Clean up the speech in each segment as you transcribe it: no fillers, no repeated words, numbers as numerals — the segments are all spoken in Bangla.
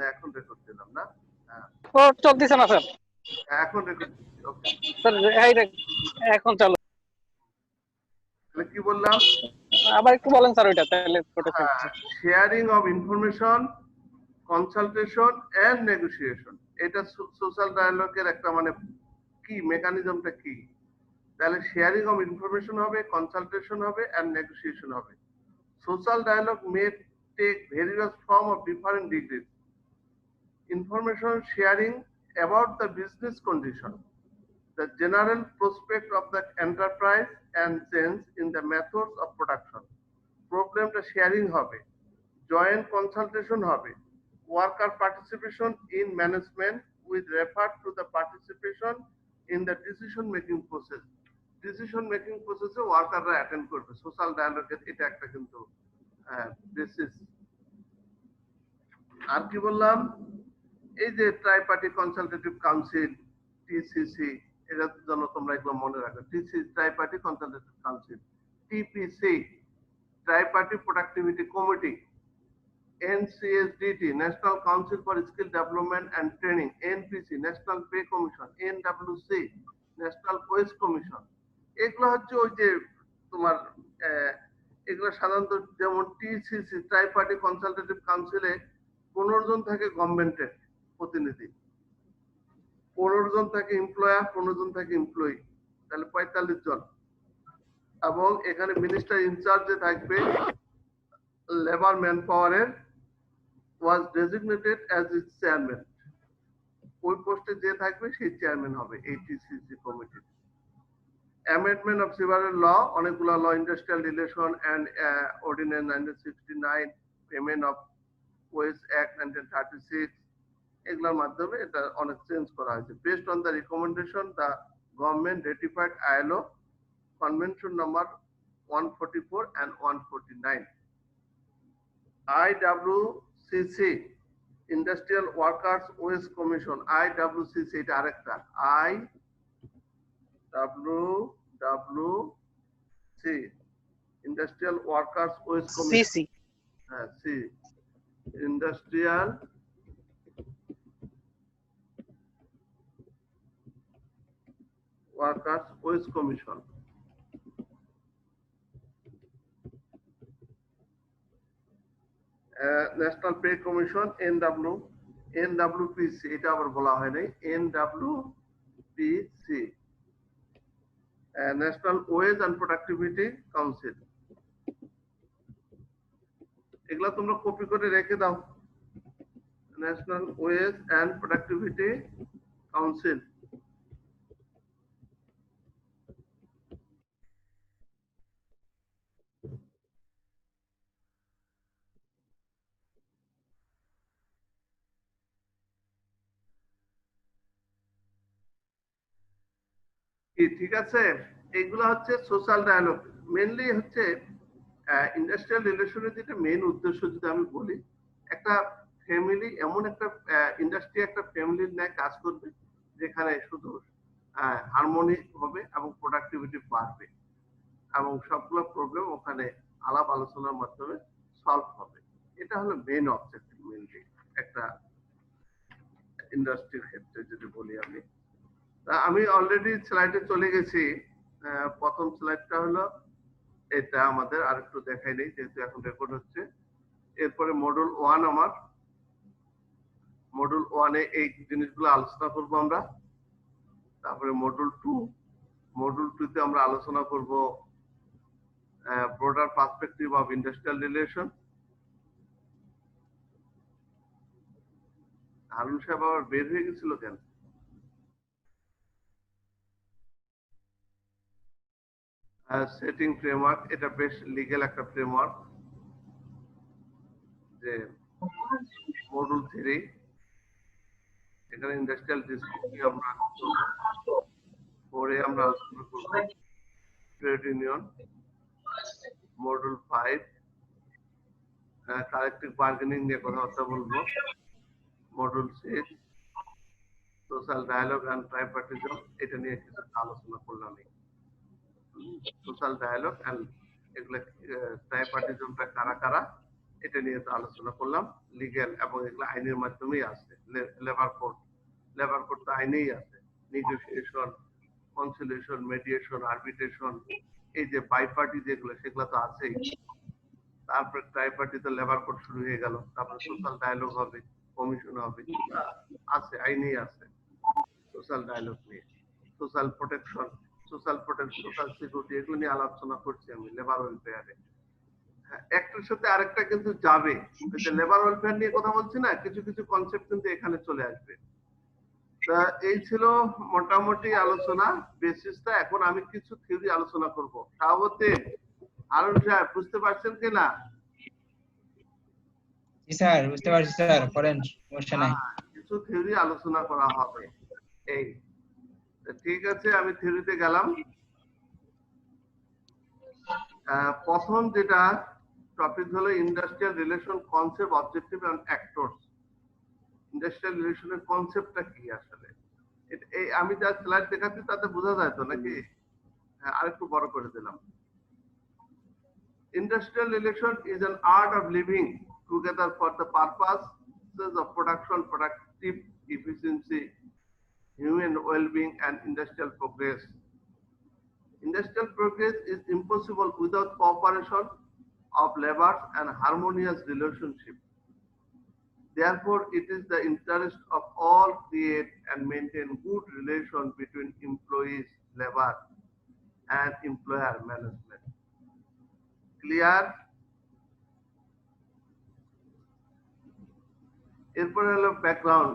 না এখন রেকর্ড দিলাম না? হ্যাঁ ও চলতেছে না স্যার। এখন রেকর্ড দিচ্ছি। ওকে স্যার এখন চালু। তাহলে কি বললাম? আবার একটু বলেন স্যার ওইটা তাহলে হ্যাঁ, sharing of information, consultation and negotiation, এটা সোশ্যাল ডায়ালগের একটা মানে কি মেকানিজমটা কি? তাহলে শেয়ারিং অফ ইনফরমেশন হবে, কনসালটেশন হবে এন্ড নেগোসিয়েশন হবে। Social dialogue may take various form of different degrees. Information sharing about the business condition, the general prospect of the enterprise and change in the methods of production. Problemটা শেয়ারিং হবে, জয়েন্ট কনসালটেশন হবে, worker participation in management with refer to the participation in the decision making process. Decision making প্রসেসে ওয়ার্কাররা অ্যাটেন্ড করবে। সোশ্যাল ডায়ালগের এটা একটা কিন্তু বেসিস। আর কি বললাম? এই যে ট্রাইপার্টি কনসালটেটিভ কাউন্সিল টিসিসি, এটার জন্য তোমরা একদম মনে রাখো, TC tripartite consultative council, TPC tripartite productivity committee, NCSDT national council for skill development and training, NPC national pay commission, NWC national wage commission. এগুলো হচ্ছে ওই যে তোমার এগুলো সাধারণত যেমন টিসিসি ট্রাইপার্টি কনসালটেটিভ কাউন্সিলে 15 জন থাকে গভর্নমেন্টের প্রতিনিধি, 15 জন থাকে এমপ্লয়ার, 15 জন থাকে এমপ্লয়ি, তাহলে 45 জন। এবং এখানে মিনিস্টার ইনচার্জে থাকবে লেবার ম্যান পাওয়ারের, ওয়াজ ডেজিগনেটেড অ্যাজ ইট চেয়ারম্যান। ওই পোস্টে যে থাকবে সেই চেয়ারম্যান হবে এই টিসিসি কমিটির। অ্যামেন্ডমেন্ট অফ সেভারাল ল, অনেকগুলো law, industrial relation and ordinance 1969, payment of wage act 1936, এগুলোর মাধ্যমে এটা অনেক চেঞ্জ করা হয়েছে। Based on the recommendation the government ratified ILO convention number 144 and 149। IWCC industrial workers wage commission, IWCC এটা আরেকটা, IWWC industrial workers wage commission, হ্যাঁ C industrial workers wage commission. National pay commission NWPC, এটা আবার বলা হয় নাই, NWPC national wage and productivity council. এগুলা তোমরা কপি করে রেখে দাও। National wage and productivity council. ঠিক আছে, এগুলো হচ্ছে সোশ্যাল ডায়ালগ। মেইনলি হচ্ছে ইন্ডাস্ট্রিয়াল রিলেশনের যেটা মেইন উদ্দেশ্য যদি আমি বলি, একটা ফ্যামিলি, এমন একটা ইন্ডাস্ট্রি একটা ফ্যামিলির ন্যায় কাজ করবে যেখানে শুধু হারমোনি হবে এবং প্রোডাক্টিভিটি বাড়বে এবং সবগুলো প্রবলেম ওখানে আলাপ আলোচনার মাধ্যমে সলভ হবে। এটা হলো মেইন অবজেক্টিভ মেইনলি একটা ইন্ডাস্ট্রির ক্ষেত্রে যদি বলি আমি। আমি অলরেডি স্লাইডে চলে গেছি। প্রথম স্লাইডটা হলো এটা আমাদের, আরেকটু দেখাই নেই যেহেতু এখন রেকর্ড হচ্ছে। এরপরে মডিউল 1, আমার মডিউল 1-এ এই জিনিসগুলো আলোচনা করব আমরা। তারপরে মডিউল 2তে আমরা আলোচনা করব broader perspective of industrial relation. Harun সাহেব আবার বের হয়ে গেছিল কেন? সেটিং ফ্রেমওয়ার্ক, এটা বেশ লিগ্যাল একটা ফ্রেমওয়ার্ক। যে মডিউল 3, এখানে ইন্ডাস্ট্রিয়াল ডিসপিউট আমরা পরে আমরা আলোচনা করব trade union. Module 5 collective bargaining নিয়ে কথাবার্তা বলবো। মডিউল 6 সোশ্যাল ডায়ালগ এন্ড ট্রাইপার্টিজম, এটা নিয়ে কিছু আলোচনা করলাম। সোশ্যাল ডায়ালগ এন্ড এগুলা ট্রাইপার্টিজমটা কারা কারা, এটা নিয়ে তো আলোচনা করলাম। লিগ্যাল এবং এগুলো আইনের মাধ্যমেই আছে। লেবার কোড তো আইনেই আছে। নেগোসিয়েশন, কনসিলিয়েশন, মেডিয়েশন, আরবিট্রেশন, এই যে বাই পার্টি যেগুলো সেগুলো তো আছেই। তারপরে ট্রাই পার্টিতে লেবার কোড শুরু হয়ে গেল, তারপরে সোশ্যাল ডায়ালগ হবে, কমিশন হবে, আছে আইনেই আছে সোশ্যাল ডায়ালগ নিয়ে। সোশ্যাল প্রোটেকশন, সোশ্যাল সিকিউরিটি, এগুলো নিয়ে আলোচনা করছি আমি লেবার ওয়েলফেয়ারে। একটার সাথে আরেকটা কিন্তু যাবে। লেবার ওয়েলফেয়ার নিয়ে কথা বলছি না, কিছু কিছু কনসেপ্ট কিন্তু এখানে চলে আসবে। তা এই ছিল মোটামুটি আলোচনা বেসিসটা। এখন আমি কিছু থিওরি আলোচনা করব। শাহাবুদ্দিন, আরুন সাহেব বুঝতে পারছেন কিনা? জি স্যার, বুঝতে পারছি স্যার, করেন, সমস্যা নাই। কিছু থিওরি আলোচনা করা হবে। এই ঠিক আছে, আমি থিওরিতে গেলাম। প্রথম যেটা টপিক হলো industrial relation concept, objective and actors. Industrial রিলেশনের কনসেপ্টটা কি আসলে? এই আমি যা স্লাইড দেখাচ্ছি তাতে বোঝা যায় তো নাকি? হ্যাঁ, আরেকটু বড় করে দিলাম। Industrial relation is an art of living together for the purposes of production, productive efficiency, human well-being, and industrial progress. Industrial progress is impossible without cooperation of labor and harmonious relationship. Therefore, it is the interest of all create and maintain good relation between employees, labor, and employer management. Clear? এরপরে হলো background.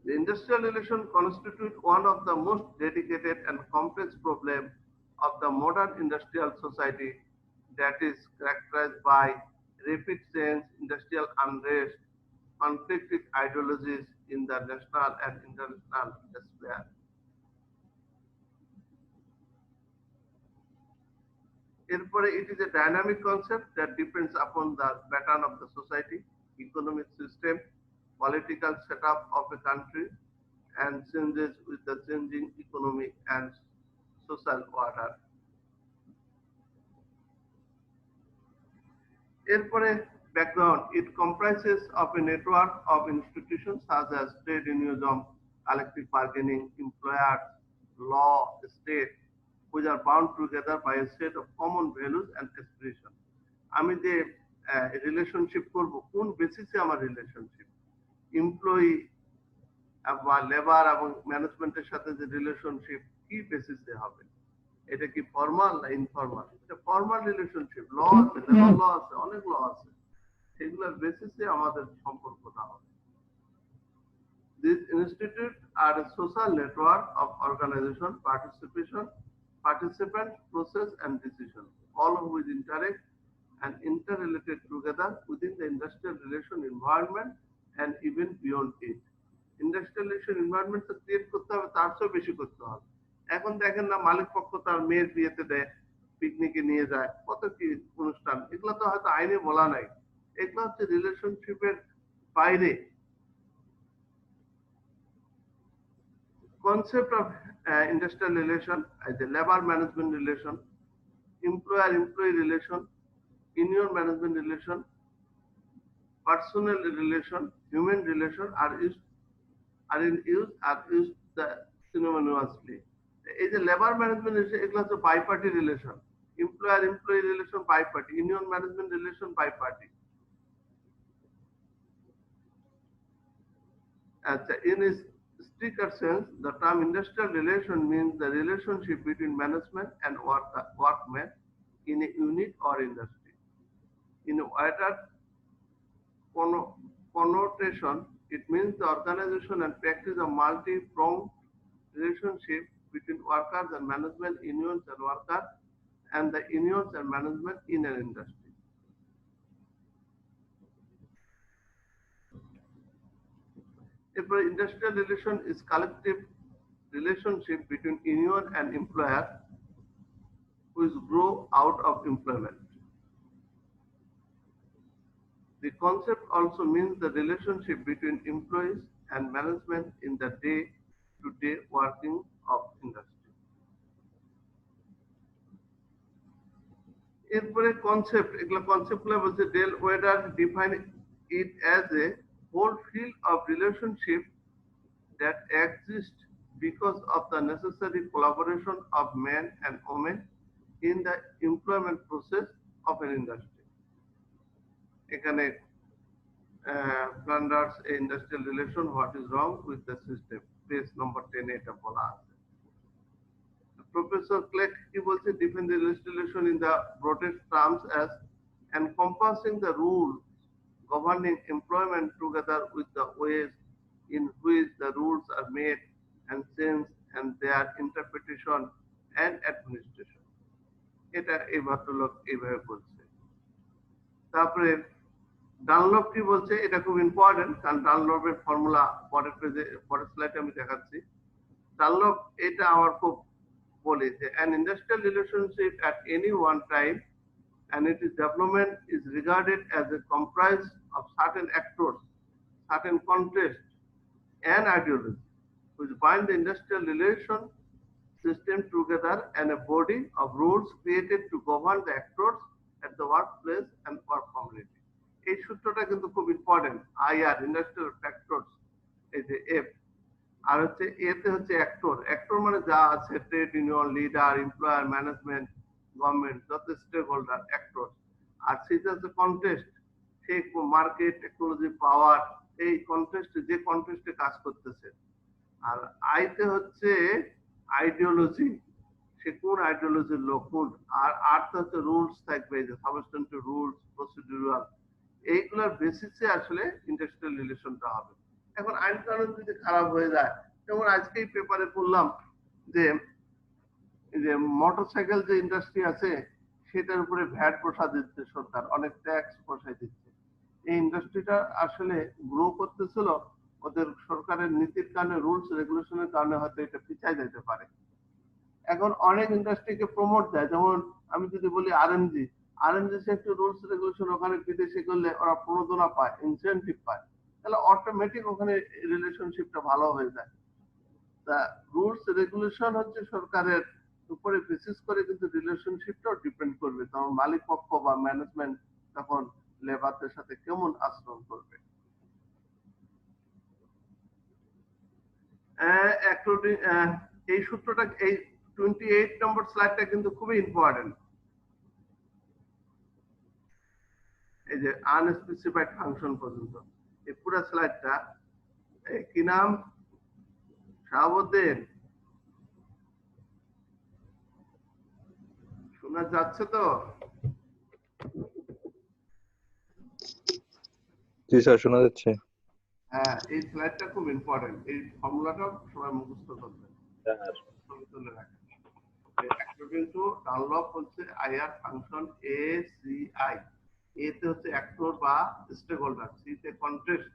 The industrial relation constitute one of the most dedicated and complex problem of the modern industrial society that is characterized by rapid change, industrial unrest, conflicted ideologies in the national and international sphere. Therefore, it is a dynamic concept that depends upon the pattern of the society, economic system, political setup of a country, and changes with the changing economic and social order. Therefore, background, it comprises of a network of institutions such as trade unionism, collective bargaining, employers, law, state, which are bound together by a set of common values and aspirations. আমি যে রিলেশনশিপ করব, কোন বেসিসে আমার রিলেশনশিপ, এমপ্লয়ি বা লেবার এবং ম্যানেজমেন্টের সাথে যে রিলেশনশিপ কি বেসিসে হবে? এটা কি ফর্মাল না ইনফর্মাল? এটা ফর্মাল রিলেশনশিপ, ল আছে, লেবার ল আছে, অনেক ল আছে, সেগুলোর বেসিসে আমাদের সম্পর্কটা হবে। These institutes are a social network of organization, participant, process, and decision, all of which interact and interrelated together within the industrial relation environment and even beyond it. Industrial relation environment তো ক্রিয়েট করতে হবে, তার চেয়ে বেশি করতে হবে। এখন দেখেন না, মালিক পক্ষ তার মেয়ের বিয়েতে দেয়, পিকনিকে নিয়ে যায়, কত কি অনুষ্ঠান, এগুলো তো হয়তো আইনে বলা নাই, এগুলো হচ্ছে রিলেশনশিপের বাইরে। Concept of industrial relation as a labor management relation, employer-employee relation, union management relation, personal relation, human relation are used synonymously. এই যে লেবার ম্যানেজমেন্ট রিলেশন, এগুলো হচ্ছে bi party relation. Employer employee relation bi party, union management relation bi party. আচ্ছা, in a stricter sense, the term industrial relation means the relationship between management and workmen in a unit or industry. In a wider connotation, it means the organization and practice of multi-pronged relationship between workers and management, unions and workers, and the unions and management in an industry. If an industrial relation is collective relationship between union and employer which grow out of employment. The concept also means the relationship between employees and management in the day-to-day working of industry. এরপরে কনসেপ্ট, এগুলো কনসেপ্টগুলো বলছে Dale Yoder define it as a whole field of relationship that exist because of the necessary collaboration of men and women in the employment process of an industry. এখানে Flanders industrial relation, what is wrong with the system, page number 10 এটা বলা আছে। Professor Clegg কি বলছে, define the industrial relation in the broadest terms as encompassing the rules governing employment together with the ways in which the rules are made and changed and their interpretation and administration. এটা এই ভদ্রলোক এইভাবে বলছে। তারপরে ডানলপ কি বলছে, এটা খুব ইম্পর্টেন্ট, কারণ ডানলপের ফর্মুলা পরের পেজে পরের স্লাইডে আমি দেখাচ্ছি। ডানলপ এটা আমার খুব বলি যে an industrial relationship at any one time and its development is regarded as a comprise of certain actors, certain contexts and ideology which bind the industrial relation system together and a body of rules created to govern the actors at the workplace and work community. এই সূত্রটা কিন্তু খুব ইম্পর্টেন্ট। আইআর ইন্ডাস্ট্রিয়াল ফ্যাক্টরস, এই যে এফ, আর হচ্ছে এতে হচ্ছে অ্যাক্টর। অ্যাক্টর মানে যা আছে trade union, leader, employer, management, government, যত স্টেক হোল্ডার, অ্যাক্টর। আর সেটা হচ্ছে কন্টেস্ট, সেই মার্কেট, টেকনোলজি, পাওয়ার, এই কন্টেস্টে যে কন্টেস্টে কাজ করতেছে। আর আইতে হচ্ছে আইডিওলজি, সে কোন আইডিওলজির লোক কোন। আর আর্থ হচ্ছে রুলস থাকবে, যে সাবস্টেন্টিভ রুলস, প্রসিডিউরাল, এইগুলোর বেসিসে আসলে ইন্ডাস্ট্রিয়াল রিলেশনটা হবে। এখন আইন কানুন যদি খারাপ হয়ে যায়, যেমন আজকেই পেপারে পড়লাম যে মোটরসাইকেল যে ইন্ডাস্ট্রি আছে সেটার উপরে ভ্যাট বসা দিচ্ছে সরকার, অনেক ট্যাক্স বসাই দিচ্ছে। এই ইন্ডাস্ট্রিটা আসলে গ্রো করতেছিল, ওদের সরকারের নীতির কারণে, রুলস রেগুলেশনের কারণে হয়তো এটা পিছায় যেতে পারে। এখন অনেক ইন্ডাস্ট্রিকে প্রমোট দেয়, যেমন আমি যদি বলি RMG, RMG sector rules regulation ওখানে বিদেশে করলে ওরা প্রণোদনা পায়, ইনসেন্টিভ পায়, তাহলে অটোমেটিক ওখানে রিলেশনশিপটা ভালো হয়ে যায়। তা রুলস রেগুলেশন হচ্ছে সরকারের উপরে বেসিস করে, কিন্তু রিলেশনশিপটাও ডিপেন্ড করবে তখন মালিক পক্ষ বা ম্যানেজমেন্ট তখন লেবারদের সাথে কেমন আচরণ করবে। এই সূত্রটা, এই 28 নম্বর স্লাইডটা কিন্তু খুবই ইম্পর্টেন্ট। এই যে আনস্পেসিফাইড ফাংশন পর্যন্ত এই পুরো স্লাইডটা, কি নাম, শাহাবুদ্দিন, শোনা যাচ্ছে তো? জি স্যার, শোনা যাচ্ছে। হ্যাঁ, এই স্লাইডটা খুব ইম্পর্টেন্ট, এই ফর্মুলাটা সবাই মুখস্থ করবেন, তুলে রাখেন। অ্যাকর্ডিং টু ডানলপ হচ্ছে IR function A C I, এতে হচ্ছে অ্যাক্টর বা স্টেক হোল্ডার, সিতে কন্টেস্ট,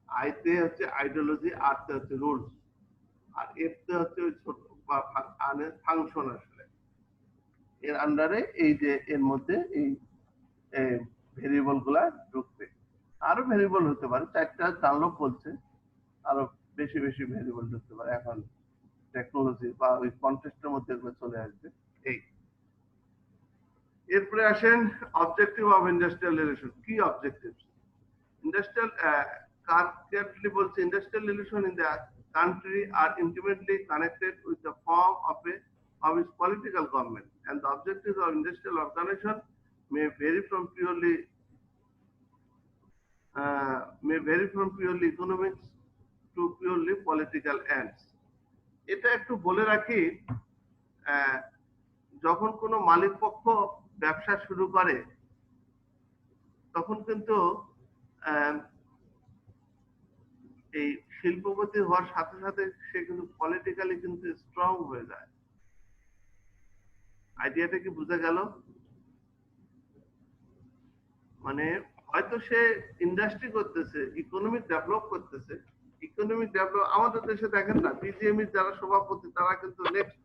আইতে হচ্ছে আইডিওলজি, আরতে হচ্ছে রুলস, আর এফতে হচ্ছে ওই ছোট বা ফাংশন। আসলে এর আন্ডারে এই যে এর মধ্যে এই ভেরিয়েবল গুলা ঢুকবে, আরো ভেরিয়েবল হতে পারে, 4টা ডানলপ বলছে, আরো বেশি বেশি ভেরিয়েবল ঢুকতে পারে। এখন টেকনোলজি বা ওই কন্টেস্টের মধ্যে এগুলো চলে আসবে। এই এরপরে আসেন অবজেক্টিভ অফ ইন্ডাস্ট্রিয়াল রিলেশন। কি অবজেক্টিভ? ইন্ডাস্ট্রিয়াল carefully বলছে industrial relation in the country are intimately connected with the form of its political government, and the objectives of industrial organization may vary from purely economics to purely political ends. এটা একটু বলে রাখি, যখন কোনো মালিক পক্ষ ব্যবসা শুরু করে তখন কিন্তু এই শিল্পপতি হওয়ার সাথে সাথে সে কিন্তু পলিটিক্যালি কিন্তু স্ট্রং হয়ে যায়। আইডিয়াটা কি বুঝা গেল? মানে হয়তো সে ইন্ডাস্ট্রি করতেছে, ইকোনমিক ডেভেলপ করতেছে, ইকোনমিক ডেভেলপ আমাদের দেশে দেখেন না, বিজিএমই যারা সভাপতি তারা কিন্তু নেক্সট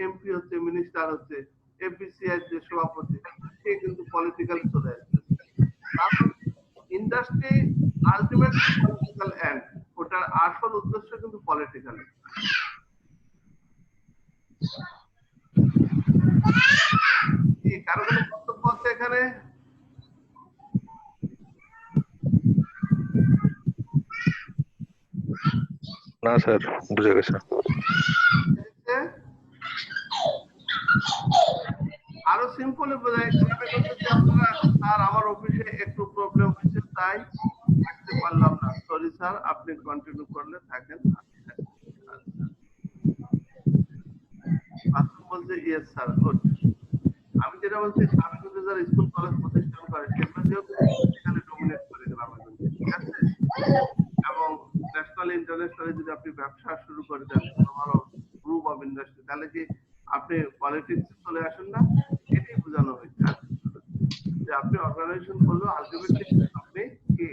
এমপি হচ্ছে, মিনিস্টার হচ্ছে, এফবিসিআই যে সভাপতি সে কিন্তু পলিটিক্যাল চলে আসছে। ইন্ডাস্ট্রি আলটিমেট পলিটিক্যাল এন্ড, ওটার আসল উদ্দেশ্য কিন্তু পলিটিক্যাল। কারো কোনো বক্তব্য কত এখানে? না স্যার, বুঝে গেছে। আরো সিম্পলি বোঝাই, গ্রামে বলতে যে আপনারা স্যার আমার অফিসে একটু প্রবলেম হয়েছে তাই থাকতে পারলাম না, সরি স্যার, আপনি কন্টিনিউ করলে থাকেন। আচ্ছা বলছে ইয়েস স্যার, গুড। আমি যেটা বলছি গ্রামে কিন্তু যারা স্কুল কলেজ প্রতিষ্ঠান করে সেগুলো যেহেতু এখানে ডমিনেট করে গ্রামে কিন্তু, ঠিক আছে? এবং ন্যাশনাল ইন্টারন্যাশনালি যদি আপনি ব্যবসা শুরু করে দেন ভালো ভালো গ্রুপ অফ ইন্ডাস্ট্রি, তাহলে কি আপনি পলিটিক্স চলে আসেন না? এটাই বোঝানো হয়েছে আর কিছু না। যে আপনি অর্গানাইজেশন করলেও আলটিমেটলি আপনি কি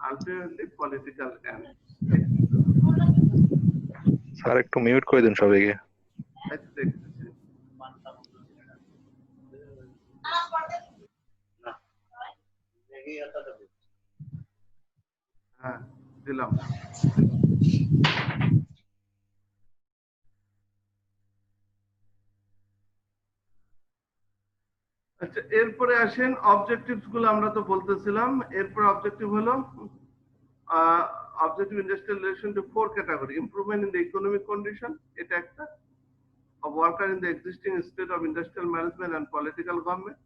আলটিমেটলি পলিটিক্যাল এন্ড। স্যার একটু মিউট করে দিন সবাইকে। দেখতেছি হ্যাঁ দিলাম। আচ্ছা এরপরে আসেন অবজেক্টিভস গুলো, আমরা তো বলতেছিলাম। এরপর অবজেক্টিভ হলো objective industrial relation to 4 category. Improvement in the economic condition, এটা একটা। of worker in the existing state of industrial management and political government,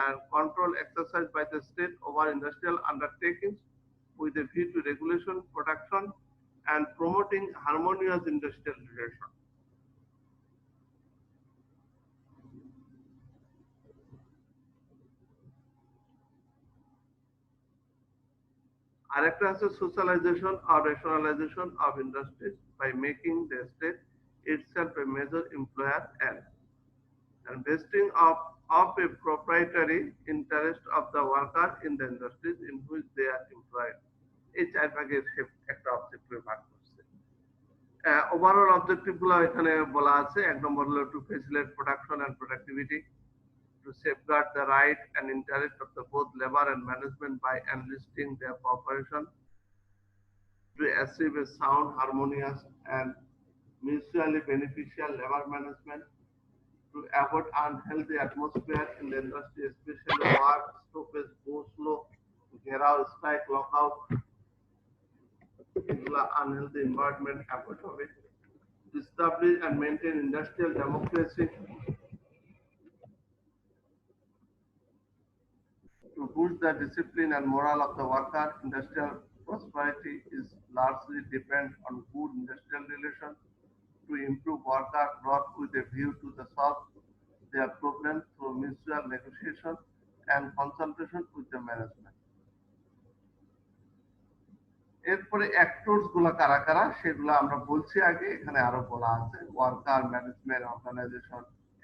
and control exercised by the state over industrial undertakings with a view to regulation, protection, and promoting harmonious industrial relation. আরেকটা আছে socialization or rationalization of industries by making the state itself a major employer and vesting of a proprietary interest of the worker in the industries in which they are employed. এই চার ভাগের একটা অবজেক্টিভ ভাগ করছে। ওভারঅল অবজেক্টিভ গুলো এখানে বলা আছে। এক নম্বর হলো to facilitate production and productivity, to safeguard the right and interest of the both labor and management by enlisting their cooperation, to achieve a sound, harmonious, and mutually beneficial labor management, to avoid unhealthy atmosphere in the industry, especially work stoppage, go slow, ঘেরাও, strike, lockout, এগুলা unhealthy environment avoid হবে, to establish and maintain industrial democracy, to boost the discipline and morale of the worker. Industrial prosperity is largely depend on good industrial relations, to improve worker growth with a view to the solve their problems through mutual negotiation and consultation with the management. এরপরে অ্যাক্টরস গুলা কারা কারা সেগুলো আমরা বলছি আগে, এখানে আরো বলা আছে। Worker, management, organisation.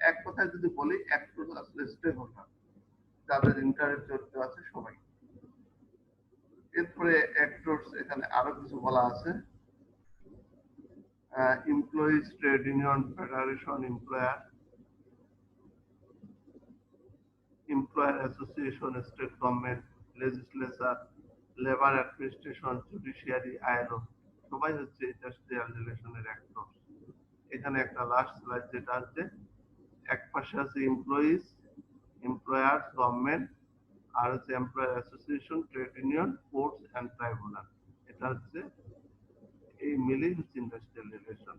এক কথায় যদি বলি অ্যাক্টরস আসলে স্টেক হোল্ডার, যাদের ইন্টারেস্ট জড়িত আছে সবাই। এরপরে অ্যাক্টরস এখানে আরো কিছু বলা আছে। Employees, trade union, federation, employer, employer association, state government, legislature, labour administration, judiciary, ILO, সবাই হচ্ছে ইন্ডাস্ট্রিয়াল রিলেশনের অ্যাক্টর। এখানে একটা লাস্ট স্লাইড যেটা আছে, এক পাশে আছে এমপ্লয়িজ, এমপ্লয়ার, গভর্নমেন্ট, আর হচ্ছে employer association, trade union, courts and tribunal. এটা হচ্ছে এই মিলেই হচ্ছে ইন্ডাস্ট্রিয়াল রিলেশন।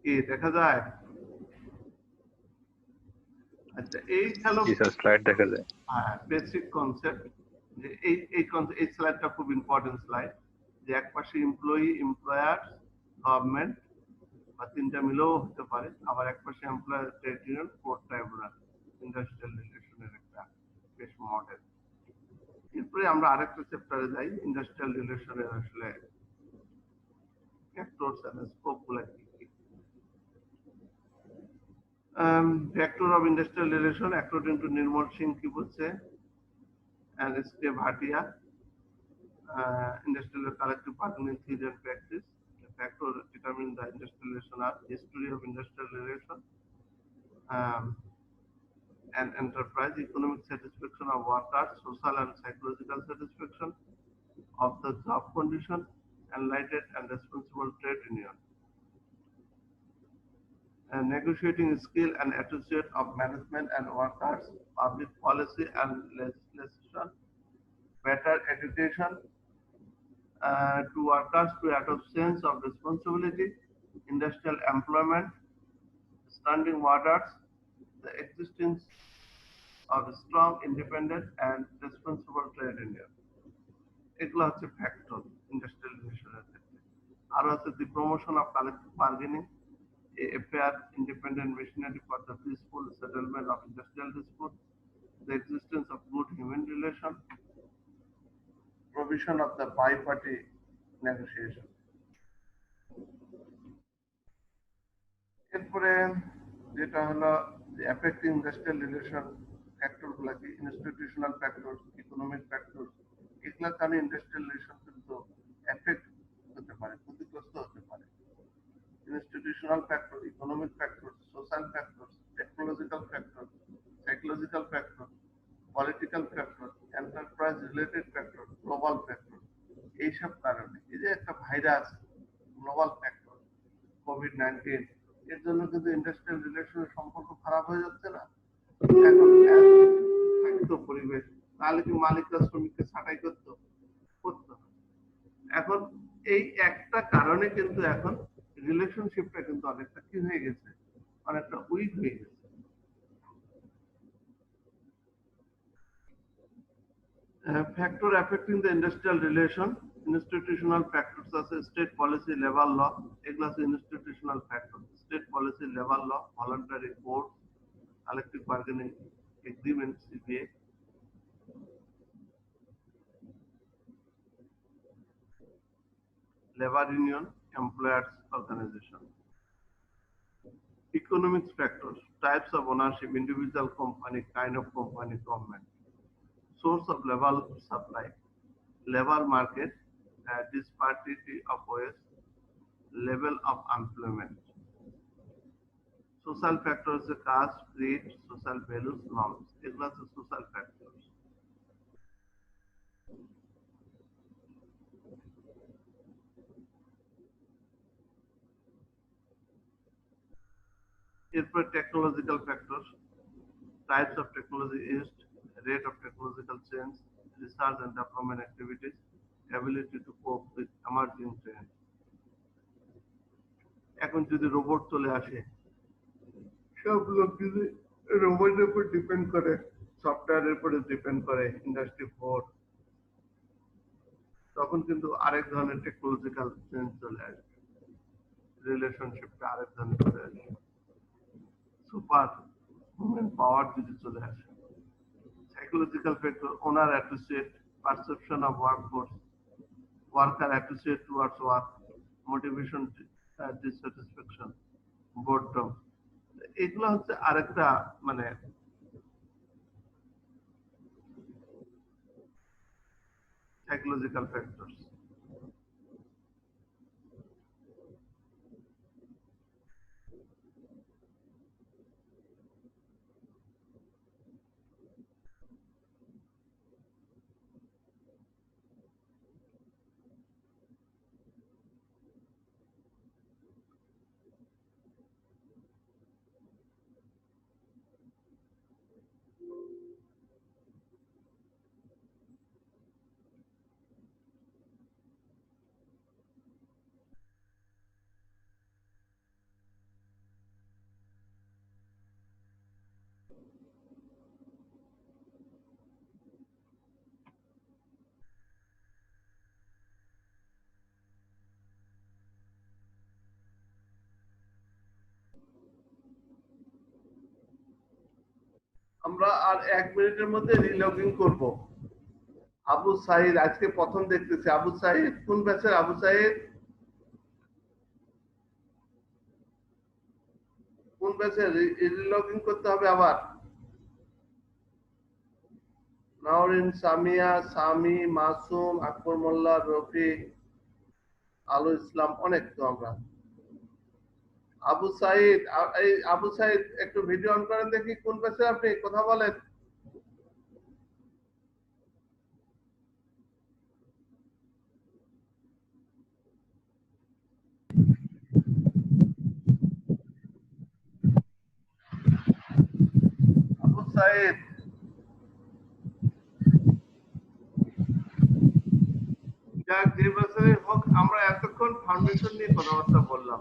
কি দেখা যায়? আচ্ছা এই হলো স্লাইড দেখা যায়। Basic concept. যে এই স্লাইডটা খুব ইম্পর্টেন্ট স্লাইড, যে এক পাশে এমপ্লয়ি, এমপ্লয়ার, গভর্নমেন্ট বা তিনটা মিলেও হতে পারে, আবার এক পাশে employer, trade union, court, tribunal, industrial রিলেশনের একটা বেশ মডেল। এরপরে আমরা আরেকটা চ্যাপ্টারে যাই, ইন্ডাস্ট্রিয়াল রিলেশনের আসলে ফ্যাক্টরস এন্ড স্কোপ গুলা কি কি। Factor of industrial relation according to Nirmal Singh কি বলছে and S.K. Bhatia, industrial collective bargaining theory and practice. The factor determine the industrial relation are history of industrial relation, and enterprise, economic satisfaction of workers, social and psychological satisfaction of the job condition, enlightened and responsible trade union. And negotiating skill and attitude of management and workers, public policy and legislation, better education to workers to adopt sense of responsibility, industrial employment, standing orders, the existence of a strong, independent and responsible trade union. এগুলো হচ্ছে ফ্যাক্টর ইন্ডাস্ট্রিয়াল রিলেশনের ক্ষেত্রে। আর হচ্ছে the promotion of collective bargaining, a fair independent machinery for the peaceful settlement of industrial disputes, the existence of good human relation, provision of the bi-party negotiation. এরপরে যেটা হলো affecting industrial relation ফ্যাক্টর গুলা কি ইনস্টিটিউশনাল ফ্যাক্টর, ইকোনমিক ফ্যাক্টর, এগুলা কারণে ইন্ডাস্ট্রিয়াল রিলেশন কিন্তু এফেক্ট হতে পারে, ক্ষতিগ্রস্ত হতে পারে। Institutional factor, economic factors, social factors, technological factors, psychological factors, political factors, enterprise related factors, global factors, এইসব কারণে এই যে একটা ভাইরাস গ্লোবাল ফ্যাক্টর কোভিড-19 এর জন্য কিন্তু ইন্ডাস্ট্রিয়াল রিলেশনের সম্পর্ক খারাপ হয়ে যাচ্ছে না। এখন থাকতো পরিবেশ, তাহলে কি মালিকরা শ্রমিককে ছাঁটাই করতো? এখন এই একটা কারণে কিন্তু এখন রিলেশনশিপটা কিন্তু অনেকটা কি হয়ে গেছে, অনেকটা উইক হয়ে গেছে। Factor affecting the industrial relation, institutional factors আছে স্টেট পলিসি লেভেল ল, এগুলো আছে institutional factor. State policy level law, voluntary code, collective bargaining agreement CPA, labor union, employers organization. Economics factors, types of ownership, individual company, kind of company, government, source of labor supply, labor market, disparity of wage, level of employment. Social factors, caste, creed, social values, norms. Eগুলো হচ্ছে social factors. এরপর technological factor, types of technology used, rate of technological change, research and development activities, ability to cope with emerging trend. এখন যদি রোবট চলে আসে, সব লোক যদি রোবটের উপর ডিপেন্ড করে, সফটওয়্যারের উপরে ডিপেন্ড করে ইন্ডাস্ট্রি 4, তখন কিন্তু আরেক ধরনের টেকনোলজিক্যাল চেঞ্জ চলে আসবে, রিলেশনশিপটা আরেক ধরনের চলে আসবে, সুপার হিউম্যান পাওয়ার যদি চলে আসে। Psychological factor, owner associate, perception of workforce, worker associate towards work, motivation, dissatisfaction, boredom. এগুলো হচ্ছে আরেকটা মানে সাইকোলজিক্যাল ফ্যাক্টরস। আমরা আর 1 মিনিটের মধ্যে রিলগিং করব। আবু সাইদ আজকে প্রথম দেখতেছি। আবু সাইদ কোন ব্যাচের? আবু সাইদ কোন ব্যাচের? রিলগিং করতে হবে আবার। নাওরিন, সামিয়া, সামি, মাসুম, আকবর মোল্লা, রফিক, আলু ইসলাম, অনেক তো আমরা। আবু সাইদ, এই আবু সাইদ একটু ভিডিও অন করেন দেখি, কোন ব্যাচে আপনি? কথা বলেন। সায়েদ। যাক, যে বছরই হোক, আমরা এতক্ষণ ফাউন্ডেশন নিয়ে কথাবার্তা বললাম।